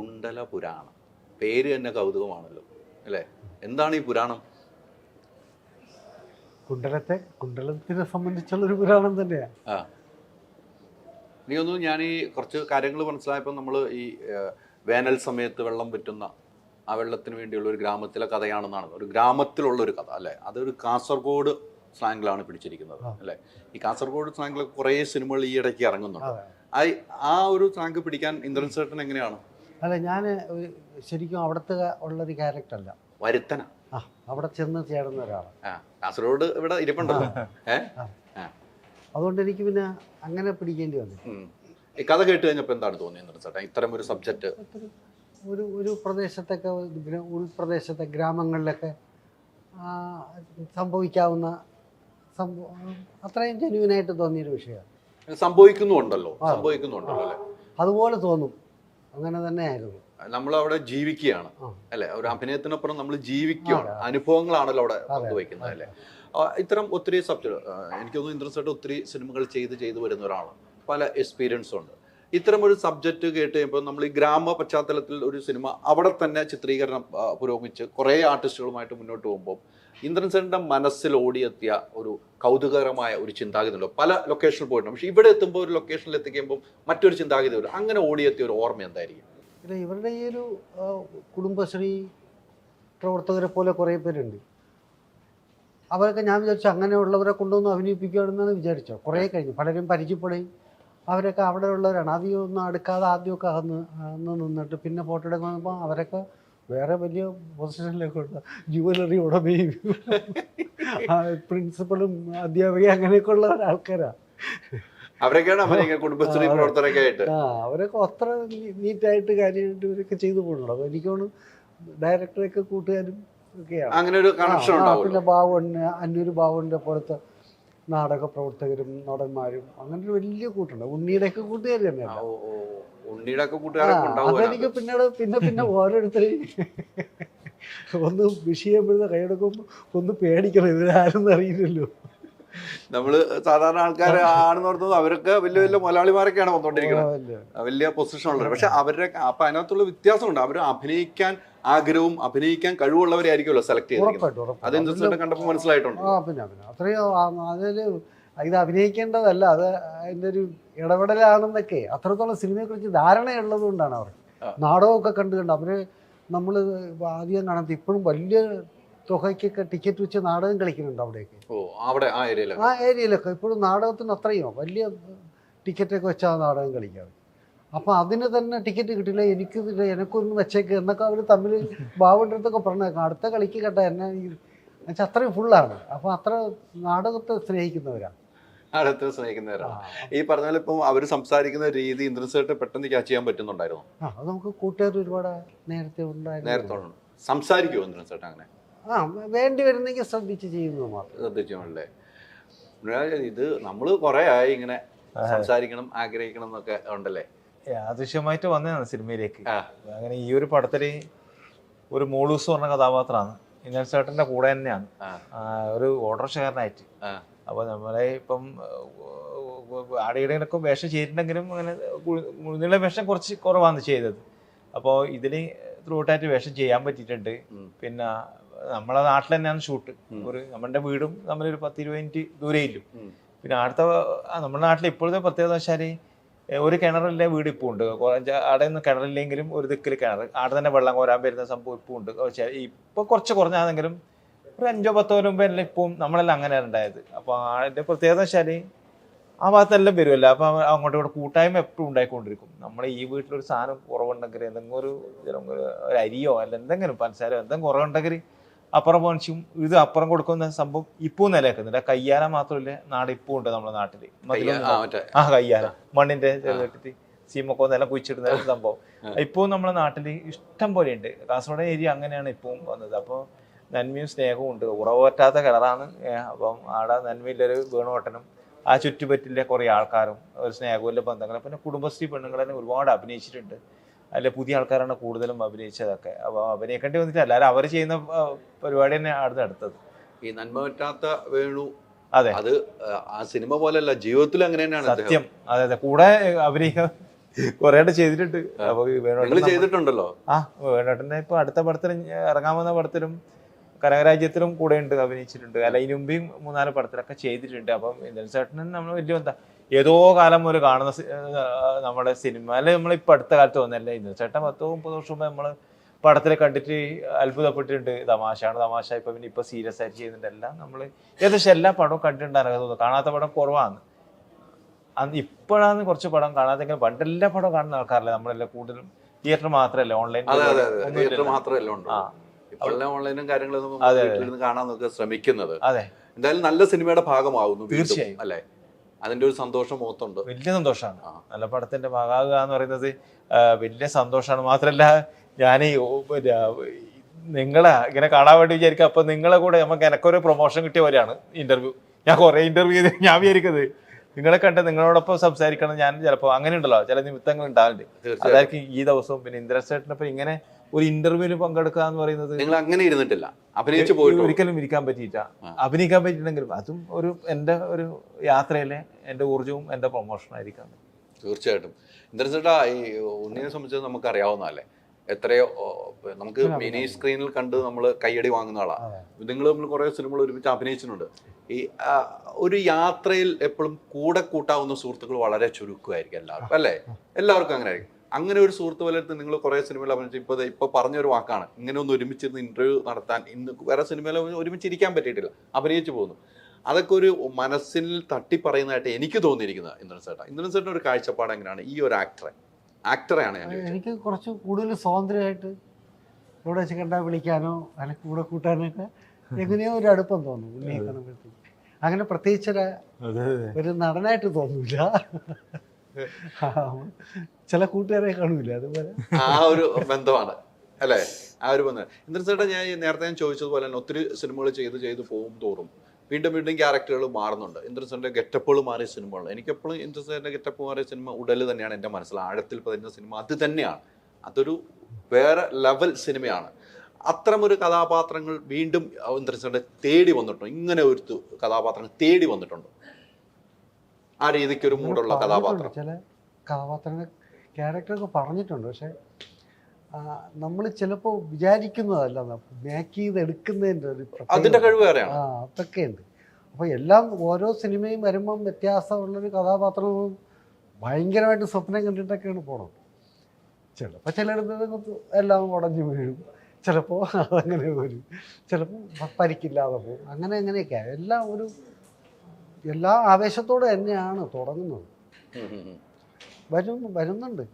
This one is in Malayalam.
കുണ്ടല പുരാണം, പേര് തന്നെ കൗതുകമാണല്ലോ അല്ലേ? എന്താണ് ഈ പുരാണം? കുണ്ടലത്തിനെ സംബന്ധിച്ചുള്ളൊരു പുരാണം തന്നെയാണ്. ആ എനിക്ക് തോന്നുന്നു ഞാൻ ഈ കുറച്ച് കാര്യങ്ങൾ മനസ്സിലായപ്പോൾ നമ്മൾ ഈ വേനൽ സമയത്ത് വെള്ളം പറ്റുന്ന ആ വെള്ളത്തിന് വേണ്ടിയുള്ള ഒരു ഗ്രാമത്തിലെ കഥയാണെന്നാണ്, ഒരു ഗ്രാമത്തിലുള്ള ഒരു കഥ അല്ലേ? അതൊരു കാസർഗോഡ് സ്ലാങ്ങിലാണ് പിടിച്ചിരിക്കുന്നത് അല്ലേ? ഈ കാസർഗോഡ് സ്ലാങ്ങിൽ കുറേ സിനിമകൾ ഈ ഇടയ്ക്ക് ഇറങ്ങുന്നുണ്ട്. ആ ഒരു സ്ലാങ് പിടിക്കാൻ ഇന്ദ്രൻ ചേട്ടൻ എങ്ങനെയാണ്? അല്ല, ഞാൻ ശരിക്കും അവിടുത്തെ ഉള്ളൊരു ക്യാരക്ടറല്ല, വരുത്തന. അവിടെ ചെന്ന് ചേർന്ന ഒരാളാണ്. കാസർഗോഡ് ഇവിടെ ഇരിപ്പുണ്ടല്ലോ. അതുകൊണ്ട് എനിക്ക് പിന്നെ അങ്ങനെ പിടിക്കേണ്ടി വന്നു. ഈ കഥ കേട്ട് കഴിഞ്ഞപ്പോൾ എന്താണ് തോന്നിയത് ചേട്ടാ, ഇത്തരം ഒരു സബ്ജക്റ്റ്? ഒരു പ്രദേശത്തൊക്കെ, ഉൾപ്രദേശത്തെ ഗ്രാമങ്ങളിലൊക്കെ സംഭവിക്കാവുന്ന അത്രയും ജെന്യുവനായിട്ട് തോന്നിയൊരു വിഷയമാണ്. സംഭവിക്കുന്നുണ്ടല്ലോ അല്ലേ? അതുപോലെ തോന്നും, അങ്ങനെ തന്നെയായിരുന്നു. നമ്മളവിടെ ജീവിക്കുകയാണ് അല്ലെ? ഒരു അഭിനയത്തിനപ്പുറം നമ്മൾ ജീവിക്കുകയാണ്, അനുഭവങ്ങളാണല്ലോ അവിടെ പങ്കുവയ്ക്കുന്നത് അല്ലേ? ഇത്തരം ഒത്തിരി സബ്ജക്ട് എനിക്ക് തോന്നുന്നു ഇന്ദ്രൻ ചേട്ടൻ ഒത്തിരി സിനിമകൾ ചെയ്ത് വരുന്ന ഒരാളാണ്, പല എക്സ്പീരിയൻസും ഉണ്ട്. ഇത്തരം ഒരു സബ്ജക്റ്റ് കേട്ട് കഴിയുമ്പോൾ നമ്മൾ ഈ ഗ്രാമ പശ്ചാത്തലത്തിൽ ഒരു സിനിമ അവിടെ തന്നെ ചിത്രീകരണം പുരോഗമിച്ച് കുറേ ആർട്ടിസ്റ്റുകളുമായിട്ട് മുന്നോട്ട് പോകുമ്പോൾ ഇന്ദ്രൻ ചേട്ടൻ്റെ മനസ്സിൽ ഓടിയെത്തിയ ഒരു കൗതുകകരമായ ഒരു ചിന്താഗതി ഉണ്ടോ? പല ലൊക്കേഷനിൽ പോയിട്ടുണ്ട്, പക്ഷെ ഇവിടെ എത്തുമ്പോൾ ഒരു ലൊക്കേഷനിൽ എത്തിക്കുമ്പോൾ മറ്റൊരു ചിന്താഗതി വരും. അങ്ങനെ ഓടിയെത്തിയ ഒരു ഓർമ്മ എന്തായിരിക്കും? ഇവരുടെ ഈ ഒരു കുടുംബശ്രീ പ്രവർത്തകരെ പോലെ കുറേ പേരുണ്ട്. അവരൊക്കെ ഞാൻ വിചാരിച്ചു അങ്ങനെയുള്ളവരെ കൊണ്ടുവന്ന് അഭിനയിപ്പിക്കുകയാണെന്നാണ് വിചാരിച്ചോ. കുറേ കഴിഞ്ഞു പലരും പരിചയപ്പെടുകയും അവരൊക്കെ അവിടെ ഉള്ളവരാണ്. അധികം ഒന്നും അടുക്കാതെ ആദ്യമൊക്കെ അന്ന് നിന്നിട്ട് പിന്നെ ഫോട്ടോ എടുക്കാൻ വന്നപ്പോൾ അവരൊക്കെ വേറെ വലിയ പൊസിഷനിലൊക്കെ ഉണ്ട്, ജുവലറി ഉടമയും പ്രിൻസിപ്പളും അധ്യാപിക അങ്ങനെയൊക്കെ ഉള്ള ആൾക്കാരാണ്. അവരൊക്കെയാണ് കുടുംബശ്രീ പ്രവർത്തനമൊക്കെ ആയിട്ട് അവരൊക്കെ അത്ര നീറ്റായിട്ട് കാര്യമായിട്ട് ഇവരൊക്കെ ചെയ്തു പോകുന്നുള്ളൂ. അപ്പോൾ എനിക്ക് തോന്നുന്നു ഡയറക്ടറൊക്കെ കൂട്ടുകാരും ഒക്കെയാണ്. അങ്ങനെ ഒരു കണക്ഷൻ ഉണ്ടാവും. പിന്നെ അന്നൂര് ബാബുവിൻ്റെ പോലത്തെ നാടക പ്രവർത്തകരും നടന്മാരും അങ്ങനെ ഒരു വലിയ കൂട്ടുണ്ട്. ഉണ്ണിയുടെയൊക്കെ കൂട്ടുകാർ തന്നെയാണ്. അതെനിക്ക് പിന്നെ ഓരോരുത്തരെയും ഒന്ന് വിഷയപ്പെടുന്ന കൈയെടുക്കുമ്പോൾ ഒന്ന് പേടിക്കണം, ഇവരാരെന്ന് അറിയില്ലല്ലോ. നമ്മള് സാധാരണ ആൾക്കാർ ആണെന്ന് ഓർത്തത് അവരൊക്കെ വലിയ വലിയ മലയാളിമാരൊക്കെയാണ് വന്നുകൊണ്ടിരിക്കുന്നത്, വലിയ പൊസിഷൻ ഉള്ളത്. പക്ഷെ അവരുടെ അപ്പൊ അതിനകത്തുള്ള വ്യത്യാസമുണ്ട്. അവർ അഭിനയിക്കാൻ ആഗ്രഹവും അഭിനയിക്കാൻ കഴിവുള്ളവരെ ആയിരിക്കുമല്ലോ സെലക്ട് ചെയ്തിരിക്കുന്നത്. അത് ഇന്ദ്രൻ കണ്ടപ്പോൾ മനസ്സിലായിട്ടുണ്ട്. പിന്നെ അത്രയും അതിൽ ഇത് അഭിനയിക്കേണ്ടതല്ല, അത് അതിൻ്റെ ഒരു ഇടപെടലാണെന്നൊക്കെ അത്രത്തോളം സിനിമയെക്കുറിച്ച് ധാരണയുള്ളത് കൊണ്ടാണ് അവർ നാടകമൊക്കെ കണ്ട് അവര് നമ്മൾ ആദ്യം കാണാത്ത ഇപ്പോഴും വലിയ തുകയ്ക്കൊക്കെ ടിക്കറ്റ് വെച്ച് നാടകം കളിക്കുന്നുണ്ട് അവിടെയൊക്കെ. ആ ഏരിയയിലൊക്കെ ഇപ്പോഴും നാടകത്തിന് അത്രയും വലിയ ടിക്കറ്റൊക്കെ വെച്ചാൽ നാടകം കളിക്കാറ്. അപ്പോൾ അതിന് തന്നെ ടിക്കറ്റ് കിട്ടില്ല, എനിക്കിതില്ല, എനക്കൊന്ന് വെച്ചേക്ക് എന്നൊക്കെ അവർ തമ്മിൽ ബാബുവിൻ്റെ അടുത്തൊക്കെ പറഞ്ഞേക്കാം. അടുത്ത കളിക്ക് കേട്ട എന്നെ എന്നുവെച്ചാൽ അത്രയും ഫുള്ളാണ്. അപ്പോൾ അത്ര നാടകത്തെ സ്നേഹിക്കുന്നവരാണ്. ഈ പറഞ്ഞ പോലെ ഇപ്പം അവർ സംസാരിക്കുന്ന രീതി ഇന്ദ്രൻ ചേട്ടൻ പെട്ടെന്ന് ക്യാച്ച് ചെയ്യാൻ പറ്റുന്നുണ്ടായിരുന്നു. അത് നമുക്ക് കൂട്ടുകാർ ഒരുപാട് നേരത്തെ ഉണ്ടായിരുന്നു. സംസാരിക്കുമോ ഇന്ദ്രൻ ചേട്ടൻ അങ്ങനെ? വേണ്ടി വരുന്നെങ്കിൽ ശ്രദ്ധിച്ച് ചെയ്യുന്നത് മാത്രം. ശ്രദ്ധിച്ചോളല്ലേ? ഇത് നമ്മൾ കുറെ ആയി ഇങ്ങനെ സംസാരിക്കണം ആഗ്രഹിക്കണം എന്നൊക്കെ ഉണ്ടല്ലേ? യാദൃശ്യമായിട്ട് വന്നതാണ് സിനിമയിലേക്ക്. അങ്ങനെ ഈ ഒരു പടത്തില് ഒരു മോളൂസ് പറഞ്ഞ കഥാപാത്രമാണ്. ഇന്ദ്രൻ ചേട്ടന്റെ കൂടെ തന്നെയാണ്, ഒരു ഓട്ടോറിക്ഷക്കാരനായിട്ട്. അപ്പൊ നമ്മളെ ഇപ്പം ആടയിടയിലൊക്കെ വേഷം ചെയ്തിട്ടുണ്ടെങ്കിലും അങ്ങനെ മുഴുന്നുള്ള വേഷം കുറച്ച് കുറവാണ് ചെയ്തത്. അപ്പോൾ ഇതില് ത്രൂട്ടായിട്ട് വേഷം ചെയ്യാൻ പറ്റിയിട്ടുണ്ട്. പിന്നെ നമ്മളെ നാട്ടിൽ തന്നെയാണ് ഷൂട്ട്. നമ്മുടെ വീടും നമ്മളൊരു 10-20 മിനിറ്റ് ദൂരെ ഇല്ലും. പിന്നെ അടുത്ത നമ്മുടെ നാട്ടിൽ ഇപ്പോഴത്തെ പ്രത്യേകത വെച്ചാല് ഒരു കിണറിലെ വീട് ഇപ്പോൾ ഉണ്ട്. അവിടെ നിന്ന് കിണറില്ലെങ്കിലും ഒരു ദിക്കിൽ കിണർ, അവിടെ തന്നെ വെള്ളം കോരാൻ വരുന്ന സംഭവം ഇപ്പോൾ ഉണ്ട്. ഇപ്പൊ കുറച്ച് കുറഞ്ഞാണെങ്കിലും ഒരു 5-10 കൊല്ലം മുമ്പ് എല്ലാം ഇപ്പം നമ്മളെല്ലാം അങ്ങനെയാണ് ഉണ്ടായത്. അപ്പൊ അതിന്റെ പ്രത്യേകത വെച്ചാല് ആ ഭാഗത്തെല്ലാം വരുമല്ലോ. അപ്പൊ അങ്ങോട്ടും ഇവിടെ കൂട്ടായ്മ എപ്പോഴും ഉണ്ടായിക്കൊണ്ടിരിക്കും. നമ്മളെ ഈ വീട്ടിലൊരു സാധനം കുറവുണ്ടെങ്കിൽ എന്തെങ്കിലും ഒരു അരിയോ അല്ല എന്തെങ്കിലും പഞ്ചസാരോ എന്തെങ്കിലും കുറവുണ്ടെങ്കിൽ അപ്പുറം പോണിച്ചും ഇത് അപ്പുറം കൊടുക്കുന്ന സംഭവം ഇപ്പോൾ നിലനിൽക്കുന്നുണ്ട്. കയ്യാല മാത്രമല്ല, നാട് ഇപ്പോൾ ഉണ്ട് നമ്മുടെ നാട്ടില്. കയ്യാല മണ്ണിന്റെ ചെറുതിട്ടിട്ട് സീമൊക്കെ നിലം കുഴിച്ചിടുന്ന ഒരു സംഭവം ഇപ്പോൾ നമ്മുടെ നാട്ടില് ഇഷ്ടം പോലെ ഉണ്ട്. കാസർഗോഡ് ഏരിയ അങ്ങനെയാണ് ഇപ്പം വന്നത്. അപ്പോൾ നന്മയും സ്നേഹവും ഉണ്ട്, ഉറവറ്റാത്ത കിണറാണ്. അപ്പം ആടെ നന്മയിലൊരു വേണോട്ടനും ആ ചുറ്റുപറ്റിലെ കുറേ ആൾക്കാരും ഒരു സ്നേഹമില്ല ബന്ധങ്ങളും. പിന്നെ കുടുംബശ്രീ പെണ്ണുങ്ങൾ തന്നെ ഒരുപാട് അഭിനയിച്ചിട്ടുണ്ട്. അല്ലെ പുതിയ ആൾക്കാരാണ് കൂടുതലും അഭിനയിച്ചതൊക്കെ. അപ്പോൾ അഭിനയിക്കേണ്ടി വന്നിട്ട് എല്ലാവരും അവർ ചെയ്യുന്ന പരിപാടി തന്നെ ആണ് അടുത്തത്. ഈ നന്മ പറ്റാത്ത വേണു, അതെ, അത് ആ സിനിമ പോലെയല്ല, ജീവിതത്തിൽ അങ്ങനെ തന്നെയാണ് സത്യം. അതെ കൂടെ അഭിനയിക്കുക കുറേയായിട്ട് ചെയ്തിട്ടുണ്ട്. അപ്പൊ നിങ്ങൾ ചെയ്തിട്ടുണ്ടല്ലോ. വേണേട്ടനെ ഇപ്പൊ അടുത്ത പടത്തിലും ഇറങ്ങാൻ വന്ന പടത്തിലും കനകരാജ്യത്തിലും കൂടെ ഉണ്ട്, അഭിനയിച്ചിട്ടുണ്ട്. അല്ല ഇതിനു മുമ്പേയും 3-4 പടത്തിലൊക്കെ ചെയ്തിട്ടുണ്ട്. അപ്പം ഇന്ദ്രൻ ചേട്ടനും നമ്മൾ വലിയ എന്താ ഏതോ കാലം മുതൽ കാണുന്ന നമ്മുടെ സിനിമയില് നമ്മളിപ്പോൾ അടുത്ത കാലത്ത് വന്നല്ലേ. ഇന്ദ്രൻ ചേട്ടൻ 10-30 വർഷം മുമ്പ് നമ്മൾ പടത്തിൽ കണ്ടിട്ട് അത്ഭുതപ്പെട്ടിട്ടുണ്ട്. തമാശയാണ് തമാശ. ഇപ്പൊ പിന്നെ ഇപ്പൊ സീരിയസ് ആയിട്ട് ചെയ്യുന്നുണ്ട്. എല്ലാം നമ്മൾ ഏകദേശം എല്ലാ പടവും കണ്ടിട്ടുണ്ടാകും. തോന്നുന്നു കാണാത്ത പടം കുറവാണ്. അന്ന് ഇപ്പോഴാണ് കുറച്ച് പടം കാണാതെങ്കിലും പണ്ട് എല്ലാ പടവും കാണുന്ന ആൾക്കാരല്ലേ നമ്മളെല്ലാം. കൂടുതലും തിയേറ്റർ മാത്രമല്ല, ഓൺലൈൻ മാത്രമല്ല ഉണ്ട്. ഇപ്പോഴെല്ലാം ഓൺലൈനും കാര്യങ്ങളും കാണാൻ നോക്കുക ശ്രമിക്കുന്നത്. അതെ, എന്തായാലും നല്ല സിനിമയുടെ ഭാഗമാകുന്നു തീർച്ചയായും അല്ലെ. അതിന്റെ ഒരു സന്തോഷം മുഖത്തുണ്ട്. വലിയ സന്തോഷമാണ്. നല്ല പടത്തിന്റെ ഭാഗമാകുക എന്ന് പറയുന്നത് വലിയ സന്തോഷമാണ്. മാത്രല്ല ഞാൻ നിങ്ങളെ ഇങ്ങനെ കാണാൻ വേണ്ടി വിചാരിക്കുക. അപ്പൊ നിങ്ങളെ കൂടെ നമുക്ക് എനക്കൊരു പ്രൊമോഷൻ കിട്ടിയ പോലെയാണ് ഇന്റർവ്യൂ. ഞാൻ കുറെ ഇന്റർവ്യൂ ചെയ്ത് ഞാൻ വിചാരിക്കുന്നത് നിങ്ങളെ കണ്ട് നിങ്ങളോടൊപ്പം സംസാരിക്കണം. ഞാൻ ചിലപ്പോൾ അങ്ങനെ ഉണ്ടല്ലോ, ചില നിമിത്തങ്ങൾ ഉണ്ടാവുന്നുണ്ട്. അതായിരിക്കും ഈ ദിവസവും. പിന്നെ ഇന്ദ്രൻ ചേട്ടനൊപ്പം ഇങ്ങനെ ഒരു ഇന്റർവ്യൂവിൽ പങ്കെടുക്കുക എന്ന് പറയുന്നത് നിങ്ങൾ അങ്ങനെ ഇരുന്നിട്ടില്ല, അഭിനയിച്ചു പോയിട്ട് ഒരിക്കലും ഇരിക്കാൻ പറ്റിയിട്ട. അഭിനയിക്കാൻ പറ്റിയിട്ടുണ്ടെങ്കിലും അതും ഒരു എൻ്റെ ഒരു യാത്രയിലെ എൻ്റെ ഊർജ്ജവും എൻ്റെ പ്രൊമോഷനായിരിക്കാം. തീർച്ചയായിട്ടും. ഇന്ദ്രൻ ചേട്ടാ, ഈ ഉണ്ണിയെ സംബന്ധിച്ച് നമുക്ക് അറിയാവുന്നതല്ലേ, എത്രയോ നമുക്ക് മിനി സ്ക്രീനിൽ കണ്ട് നമ്മൾ കയ്യടി വാങ്ങുന്ന ആളാണ്. നിങ്ങൾ നമ്മൾ കുറേ സിനിമകൾ ഒരുമിച്ച് അഭിനയിച്ചിട്ടുണ്ട്. ഈ ഒരു യാത്രയിൽ എപ്പോഴും കൂടെ കൂട്ടാവുന്ന സുഹൃത്തുക്കൾ വളരെ ചുരുക്കമായിരിക്കും എല്ലാവർക്കും അല്ലേ. എല്ലാവർക്കും അങ്ങനെ ആയിരിക്കും. അങ്ങനെ ഒരു സുഹൃത്ത് വലത്ത് നിങ്ങൾ കുറേ സിനിമയിൽ അഭിനയിച്ചു. ഇപ്പോൾ പറഞ്ഞൊരു വാക്കാണ്, ഇങ്ങനെ ഒന്ന് ഒരുമിച്ചിരുന്ന് ഇന്റർവ്യൂ നടത്താൻ ഇന്ന് വേറെ സിനിമയിൽ ഒരുമിച്ചിരിക്കാൻ പറ്റിയിട്ടില്ല, അഭിനയിച്ചു പോകുന്നു. അതൊക്കെ ഒരു മനസ്സിൽ തട്ടി പറയുന്നതായിട്ട് എനിക്ക് തോന്നിയിരിക്കുന്നത്. ഇന്ദ്രൻ ചേട്ടൻ ഒരു കാഴ്ചപ്പാട് എങ്ങനെയാണ് ഈ ഒരു ആക്ടറെയാണ് ഞാൻ എനിക്ക് കുറച്ച് കൂടുതൽ സ്വാതന്ത്ര്യമായിട്ട് ഇവിടെ വെച്ച് കണ്ടാൽ വിളിക്കാനോ അല്ലെങ്കിൽ കൂടെ കൂട്ടാനൊക്കെ എങ്ങനെയോ ഒരു അടുപ്പം തോന്നും ഉണ്ണിയെ കാണുമ്പോഴത്തേക്ക്. അങ്ങനെ പ്രത്യേകിച്ച് ഒരു നടനായിട്ട് തോന്നൂല, ചില കൂട്ടുകാരെ കാണൂല, അതുപോലെ ആ ഒരു ബന്ധമാണ് അല്ലേ, ആ ഒരു ബന്ധം. ഇന്ദ്രൻ ചേട്ടൻ ഞാൻ നേരത്തെ ചോദിച്ചതുപോലെ തന്നെ ഒത്തിരി സിനിമകൾ ചെയ്ത് പോകും തോറും വീണ്ടും ക്യാരക്ടറുകൾ മാറുന്നുണ്ട്. ഇന്ദ്രൻ ചേട്ടൻ്റെ ഗെറ്റപ്പുകൾ മാറിയ സിനിമകൾ എനിക്കെപ്പോഴും ഇന്ദ്രൻ ചേട്ടൻ്റെ ഗെറ്റപ്പ് മാറിയ സിനിമ ഉടൽ തന്നെയാണ് എൻ്റെ മനസ്സിൽ ആഴത്തിൽ പതിഞ്ഞ സിനിമ. അത് തന്നെയാണ്, അതൊരു വേറെ ലെവൽ സിനിമയാണ്. അത്തരമൊരു കഥാപാത്രങ്ങൾ വീണ്ടും ഇന്ദ്രൻ ചേട്ടനെ തേടി വന്നിട്ടുണ്ടോ? ഇങ്ങനെ ഒരു കഥാപാത്രങ്ങൾ തേടി വന്നിട്ടുണ്ടോ? ആ രീതിക്ക് ഒരു മൂടുള്ള കഥാപാത്രം ചില കഥാപാത്രങ്ങൾ ക്യാരക്ടറൊക്കെ പറഞ്ഞിട്ടുണ്ട്. പക്ഷെ നമ്മൾ ചിലപ്പോൾ വിചാരിക്കുന്നതല്ല, മേക്ക് ചെയ്തെടുക്കുന്നതിൻ്റെ ഒരു അതിന്റെ കഴിവ് വേറെയാണ്. അതൊക്കെ ഉണ്ട്. അപ്പോൾ എല്ലാം ഓരോ സിനിമയും വരുമ്പം വ്യത്യാസമുള്ളൊരു കഥാപാത്രവും ഭയങ്കരമായിട്ട് സ്വപ്നം കണ്ടിട്ടൊക്കെയാണ് പോണത്. ചിലപ്പോൾ ചിലയിടത്ത് എല്ലാം ഉടഞ്ഞു വീഴും, ചിലപ്പോൾ അതങ്ങനെ വരും, ചിലപ്പോൾ പരിക്കില്ലാതെ പോകും. അങ്ങനെയൊക്കെയാണ് എല്ലാ ആവേശത്തോടെ തന്നെയാണ് തുടങ്ങുന്നത്. വരുന്നുണ്ട്.